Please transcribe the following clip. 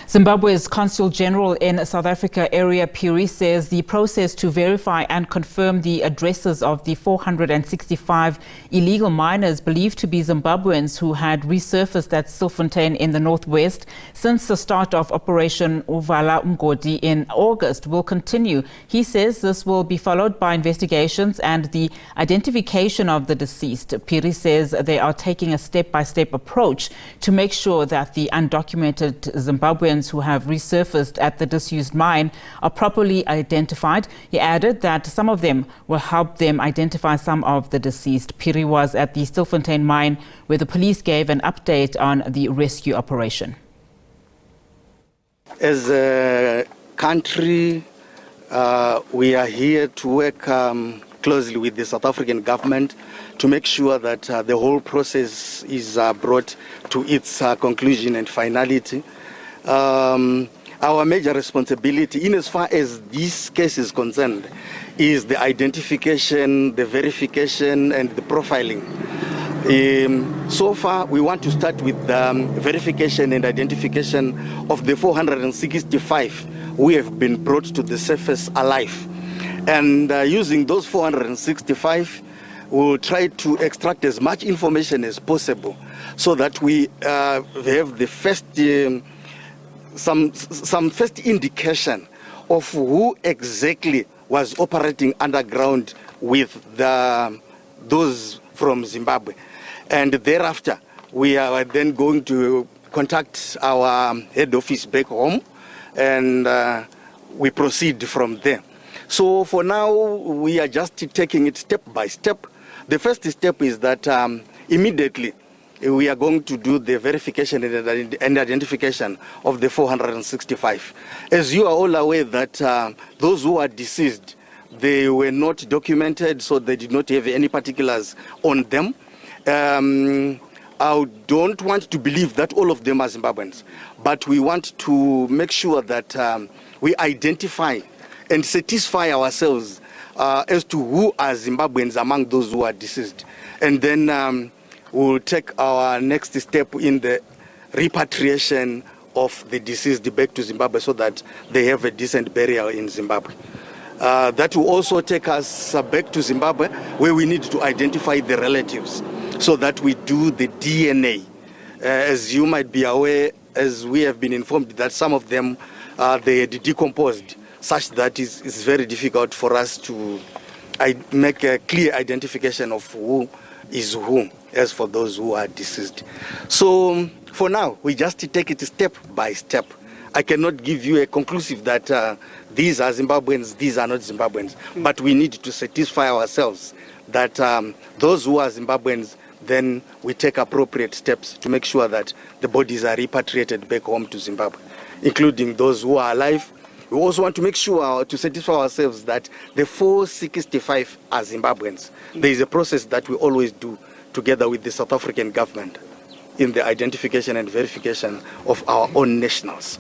Zimbabwe's Consul-General in South Africa, Eria Phiri, says the process to verify and confirm the addresses of the 465 illegal miners believed to be Zimbabweans who had resurfaced at Stilfontein in the northwest since the start of Operation of Vala Umgodi in August will continue. He says this will be followed by investigations and the identification of the deceased. Phiri says they are taking a step-by-step approach to make sure that the undocumented Zimbabweans who have resurfaced at the disused mine are properly identified. He added that some of them will help them identify some of the deceased. Phiri was at the Stilfontein Mine where the police gave an update on the rescue operation. As a country, we are here to work closely with the South African government to make sure that the whole process is brought to its conclusion and finality. Our major responsibility, in as far as this case is concerned, is the identification, the verification, and the profiling. So far, we want to start with the verification and identification of the 465 who have been brought to the surface alive. And using those 465, we'll try to extract as much information as possible so that we have the first some first indication of who exactly was operating underground with those from Zimbabwe. And thereafter, we are then going to contact our head office back home, and we proceed from there. So for now, we are just taking it step by step. The first step is that immediately we are going to do the verification and identification of the 465. As you are all aware that those who are deceased, they were not documented, so they did not have any particulars on them. I don't want to believe that all of them are Zimbabweans, but we want to make sure that we identify and satisfy ourselves as to who are Zimbabweans among those who are deceased. And then we'll take our next step in the repatriation of the deceased back to Zimbabwe so that they have a decent burial in Zimbabwe. That will also take us back to Zimbabwe, where we need to identify the relatives so that we do the DNA. As you might be aware, as we have been informed, that some of them they had decomposed, such that it's very difficult for us to make a clear identification of who is who, as for those who are deceased. So for now, we just take it step by step. I cannot give you a conclusive that these are Zimbabweans, these are not Zimbabweans, but we need to satisfy ourselves that those who are Zimbabweans, then we take appropriate steps to make sure that the bodies are repatriated back home to Zimbabwe, including those who are alive. We also want to make sure to satisfy ourselves that the 465 are Zimbabweans. There is a process that we always do together with the South African government in the identification and verification of our own nationals.